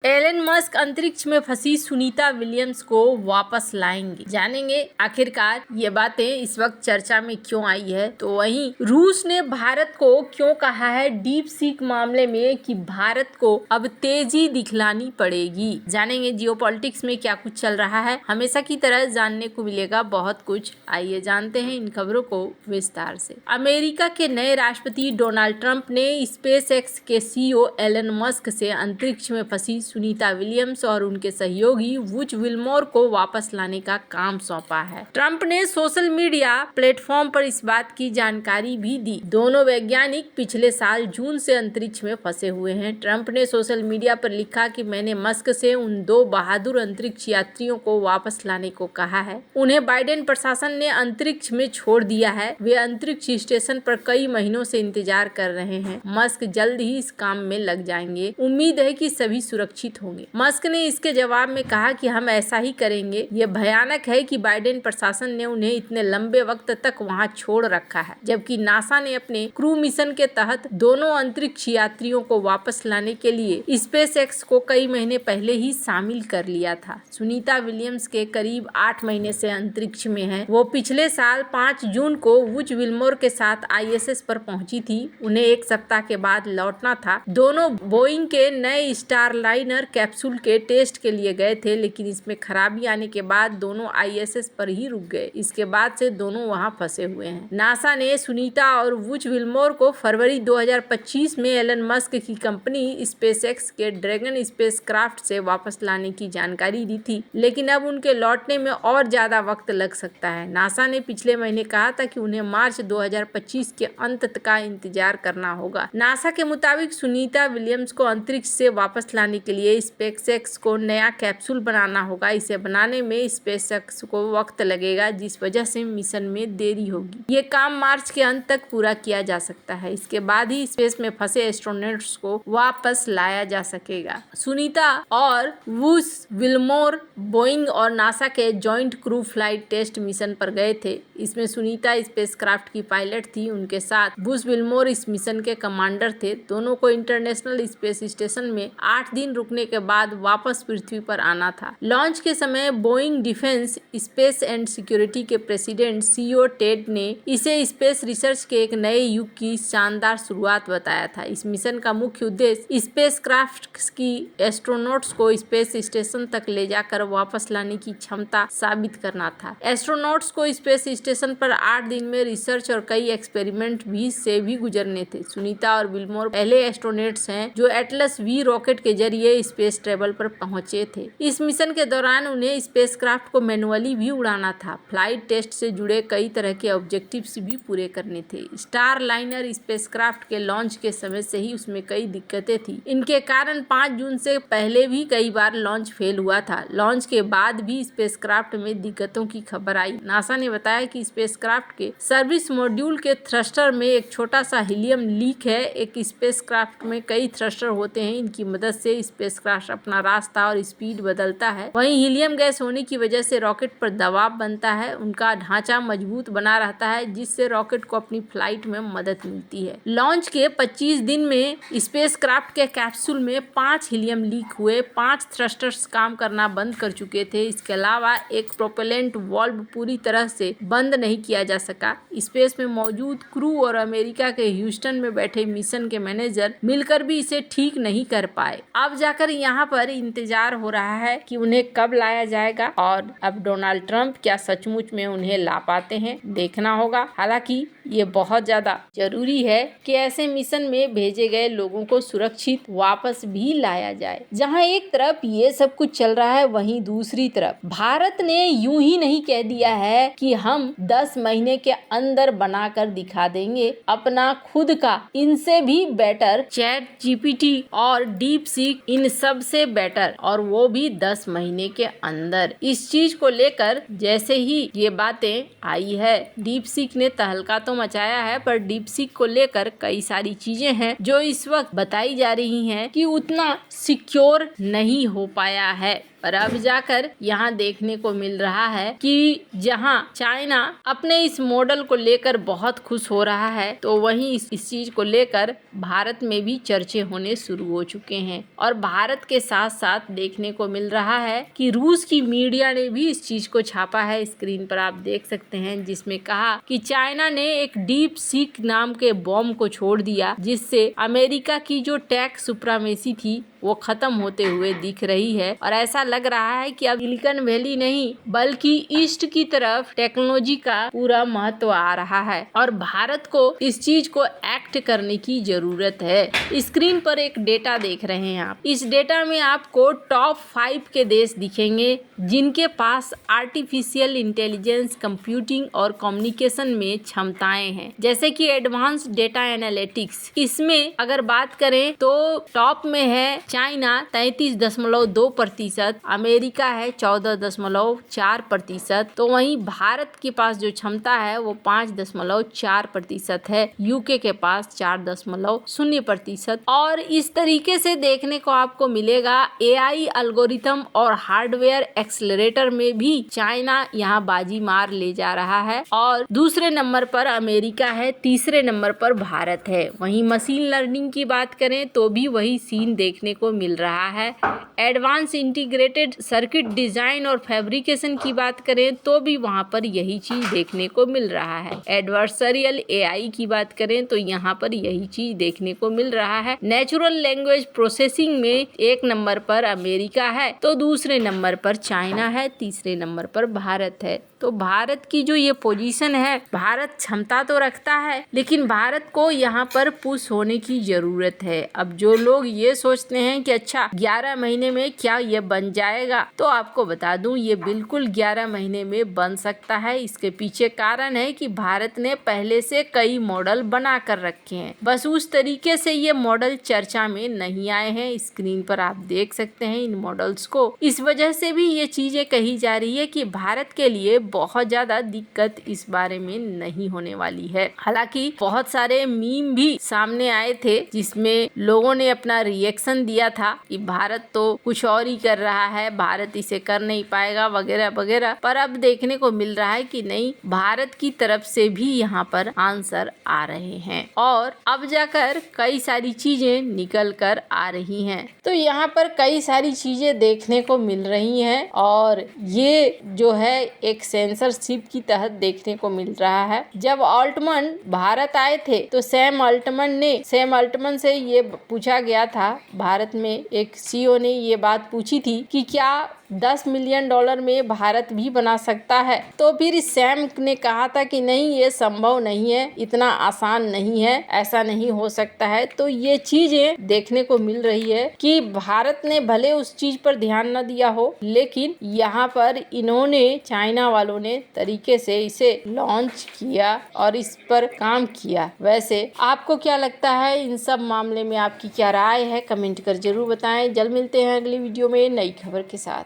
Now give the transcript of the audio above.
Elon Musk अंतरिक्ष में फंसी सुनीता विलियम्स को वापस लाएंगे। जानेंगे आखिरकार ये बातें इस वक्त चर्चा में क्यों आई है। तो वहीं रूस ने भारत को क्यों कहा है डीप सीक मामले में कि भारत को अब तेजी दिखलानी पड़ेगी। जानेंगे जियोपॉलिटिक्स में क्या कुछ चल रहा है। हमेशा की तरह जानने को मिलेगा बहुत कुछ। आइए जानते हैं इन खबरों को विस्तार से। अमेरिका के नए राष्ट्रपति डोनाल्ड ट्रंप ने स्पेस एक्स के सीईओ एलन मस्क से अंतरिक्ष में फंसी सुनीता विलियम्स और उनके सहयोगी वुच विल्मोर को वापस लाने का काम सौंपा है। ट्रंप ने सोशल मीडिया प्लेटफॉर्म पर इस बात की जानकारी भी दी। दोनों वैज्ञानिक पिछले साल जून से अंतरिक्ष में फंसे हुए हैं। ट्रंप ने सोशल मीडिया पर लिखा कि मैंने मस्क से उन दो बहादुर अंतरिक्ष यात्रियों को वापस लाने को कहा है। उन्हें बाइडेन प्रशासन ने अंतरिक्ष में छोड़ दिया है। वे अंतरिक्ष स्टेशन पर कई महीनों से इंतजार कर रहे हैं। मस्क जल्द ही इस काम में लग जाएंगे। उम्मीद है कि सभी सुरक्षित होंगे। मस्क ने इसके जवाब में कहा कि हम ऐसा ही करेंगे। ये भयानक है कि बाइडेन प्रशासन ने उन्हें इतने लंबे वक्त तक वहां छोड़ रखा है, जबकि नासा ने अपने क्रू मिशन के तहत दोनों अंतरिक्ष यात्रियों को वापस लाने के लिए स्पेस एक्स को कई महीने पहले ही शामिल कर लिया था। सुनीता विलियम्स के करीब 8 महीने से अंतरिक्ष में है। वो पिछले साल 5 जून को वुच विल्मोर के साथ ISS पर पहुंची थी। उन्हें 1 सप्ताह के बाद लौटना था। दोनों बोइंग के नए स्टारलाइनर कैप्सूल के टेस्ट के लिए गए थे, लेकिन इसमें खराबी आने के बाद दोनों ISS पर ही रुक गए। इसके बाद से दोनों वहां फंसे हुए हैं। नासा ने सुनीता और वुच विल्मोर को फरवरी 2025 में एलन मस्क की कंपनी स्पेसएक्स के ड्रैगन स्पेसक्राफ्ट से वापस लाने की जानकारी दी थी, लेकिन अब उनके लौटने में और ज्यादा वक्त लग सकता है। नासा ने पिछले महीने कहा था कि उन्हें मार्च 2025 के अंत का इंतजार करना होगा। नासा के मुताबिक सुनीता विलियम्स को अंतरिक्ष से वापस लाने के लिए स्पेसएक्स को नया कैप्सूल बनाना होगा। इसे बनाने में स्पेसएक्स को वक्त लगेगा, जिस वजह से मिशन में देरी होगी। ये काम मार्च के अंत तक पूरा किया जा सकता है। इसके बाद ही स्पेस में फंसे एस्ट्रोनॉट्स को वापस लाया जा सकेगा। सुनीता और वुच विल्मोर बोइंग और नासा के joint crew flight test mission पर गए थे। इसमें सुनीता स्पेसक्राफ्ट की पायलट थी। उनके साथ वुच विल्मोर इस मिशन के कमांडर थे। दोनों को इंटरनेशनल स्पेस स्टेशन में 8 दिन रुकने के बाद वापस पृथ्वी पर आना था। लॉन्च के समय Boeing defence space and security के प्रेसिडेंट सीईओ टेड ने इसे स्पेस रिसर्च के एक नए युग की शानदार शुरुआत बताया था। इस मिशन का मुख्य उद्देश्य स्पेसक्राफ्ट की एस्ट्रोनॉट्स को स्पेस स्टेशन तक ले जाकर वापस लाने की क्षमता साबित करना था। एस्ट्रोनॉट्स को स्पेस स्टेशन पर 8 दिन में रिसर्च और कई एक्सपेरिमेंट भी गुजरने थे। सुनीता और विल्मोर पहले एस्ट्रोनॉट्स हैं जो एटलस V रॉकेट के जरिए स्पेस ट्रेवल पर पहुंचे थे। इस मिशन के दौरान उन्हें स्पेसक्राफ्ट को मैनुअली भी उड़ाना था। फ्लाइट टेस्ट से जुड़े कई तरह के ऑब्जेक्टिव्स भी पूरे करने थे। स्टारलाइनर स्पेसक्राफ्ट के लॉन्च के समय से ही उसमें कई दिक्कतें थी। इनके कारण 5 जून से पहले भी कई बार लॉन्च फेल हुआ था। लॉन्च के बाद भी स्पेसक्राफ्ट में दिक्कतों की खबर आई। नासा ने बताया कि स्पेसक्राफ्ट के सर्विस मॉड्यूल के थ्रस्टर में एक छोटा सा हीलियम लीक है। एक स्पेसक्राफ्ट में कई थ्रस्टर होते हैं। इनकी मदद से स्पेसक्राफ्ट अपना रास्ता और स्पीड बदलता है। वहीं हीलियम गैस होने की वजह से रॉकेट पर दबाव बनता है। उनका ढांचा मजबूत बना रहता है, जिससे रॉकेट को अपनी फ्लाइट में मदद मिलती है। लॉन्च के 25 दिन में स्पेसक्राफ्ट के कैप्सूल में 5 हीलियम लीक हुए। 5 थ्रस्टर्स काम करना बंद कर चुके थे। इसके अलावा एक प्रोपेलेंट वाल्व पूरी तरह से बंद नहीं किया जा सका। स्पेस में मौजूद क्रू और अमेरिका के ह्यूस्टन में बैठे मिशन के मैनेजर मिलकर भी इसे ठीक नहीं कर पाए। अब जाकर यहाँ पर इंतजार हो रहा है कि उन्हें कब लाया जाएगा और अब डोनाल्ड ट्रंप क्या सचमुच में उन्हें ला पाते हैं, देखना होगा। हालांकि ये बहुत ज्यादा जरूरी है कि ऐसे मिशन में भेजे गए लोगों को सुरक्षित वापस भी लाया जाए। जहां एक तरफ ये सब कुछ चल रहा है, वहीं दूसरी तरफ भारत ने यूं ही नहीं कह दिया है कि हम 10 महीने के अंदर बनाकर दिखा देंगे अपना खुद का इनसे भी बेटर ChatGPT और डीप सीक, इन सब से बेटर, और वो भी 10 महीने के अंदर। इस चीज को लेकर जैसे ही ये बातें आई है, डीप सीक ने तहलका तो मचाया है, पर डीपसीक को लेकर कई सारी चीजें हैं जो इस वक्त बताई जा रही हैं कि उतना सिक्योर नहीं हो पाया है। पर अब जाकर यहाँ देखने को मिल रहा है कि जहाँ चाइना अपने इस मॉडल को लेकर बहुत खुश हो रहा है, तो वहीं इस चीज को लेकर भारत में भी चर्चे होने शुरू हो चुके हैं। और भारत के साथ साथ देखने को मिल रहा है कि रूस की मीडिया ने भी इस चीज को छापा है। स्क्रीन पर आप देख सकते हैं, जिसमें कहा कि चाइना ने एक डीप सीक नाम के बॉम्ब को छोड़ दिया, जिससे अमेरिका की जो टेक सुप्रीमेसी थी वो खत्म होते हुए दिख रही है। और ऐसा लग रहा है कि अब सिलिकॉन वैली नहीं बल्कि ईस्ट की तरफ टेक्नोलॉजी का पूरा महत्व आ रहा है और भारत को इस चीज को एक्ट करने की जरूरत है। स्क्रीन पर एक डेटा देख रहे हैं आप। इस डेटा में आपको टॉप 5 के देश दिखेंगे जिनके पास आर्टिफिशियल इंटेलिजेंस, कंप्यूटिंग और कम्युनिकेशन में क्षमताएं हैं, जैसे कि एडवांस डेटा एनालिटिक्स। इसमें अगर बात करें तो टॉप में है चाइना 33.2%, अमेरिका है 14.4%, तो वहीं भारत के पास जो क्षमता है वो 5.4% है, यूके के पास 4.0%। और इस तरीके से देखने को आपको मिलेगा एआई एल्गोरिथम और हार्डवेयर एक्सेलरेटर में भी चाइना यहाँ बाजी मार ले जा रहा है। और दूसरे नंबर पर अमेरिका है, तीसरे नंबर पर भारत है। वहीं मशीन लर्निंग की बात करें तो भी वही सीन देखने को मिल रहा है। एडवांस इंटीग्रेटेड सर्किट डिजाइन और फैब्रिकेशन की बात करें तो भी वहां पर यही चीज देखने को मिल रहा है। एडवर्सरियल एआई की बात करें तो यहाँ पर यही चीज देखने को मिल रहा है। नेचुरल लैंग्वेज प्रोसेसिंग में एक नंबर पर अमेरिका है, तो दूसरे नंबर पर चाइना है, तीसरे नंबर पर भारत है। तो भारत की जो ये पोजीशन है, भारत क्षमता तो रखता है लेकिन भारत को यहाँ पर पुश होने की जरूरत है। अब जो लोग ये सोचते हैं कि अच्छा 11 महीने में क्या ये बन जाएगा, तो आपको बता दूं ये बिल्कुल 11 महीने में बन सकता है। इसके पीछे कारण है कि भारत ने पहले से कई मॉडल बना कर रखे हैं, बस उस तरीके से ये मॉडल चर्चा में नहीं आए हैं। स्क्रीन पर आप देख सकते हैं इन मॉडल्स को। इस वजह से भी ये चीजें कही जा रही है कि भारत के लिए बहुत ज्यादा दिक्कत इस बारे में नहीं होने वाली है। हालांकि बहुत सारे मीम भी सामने आए थे जिसमें लोगों ने अपना रिएक्शन दिया था कि भारत तो कुछ और ही कर रहा है, भारत इसे कर नहीं पाएगा वगैरह वगैरह। पर अब देखने को मिल रहा है कि नहीं, भारत की तरफ से भी यहाँ पर आंसर आ रहे हैं और अब जाकर कई सारी चीजें निकल कर आ रही हैं। तो यहाँ पर कई सारी चीजें देखने को मिल रही हैं और ये जो है एक सेंसरशिप की तहत देखने को मिल रहा है। जब ऑल्टमन भारत आए थे तो सैम अल्टमन से ये पूछा गया था, भारत में एक सीईओ ने ये बात पूछी थी कि क्या $10 मिलियन में भारत भी बना सकता है, तो फिर सैम ने कहा था कि नहीं, ये संभव नहीं है, इतना आसान नहीं है, ऐसा नहीं हो सकता है। तो ये चीजें देखने को मिल रही है कि भारत ने भले उस चीज पर ध्यान न दिया हो, लेकिन यहाँ पर इन्होंने, चाइना वालों ने तरीके से इसे लॉन्च किया और इस पर काम किया। वैसे आपको क्या लगता है इन सब मामले में, आपकी क्या राय है, कमेंट कर जरूर बताएं। जल्द मिलते हैं अगली वीडियो में नई खबर के साथ।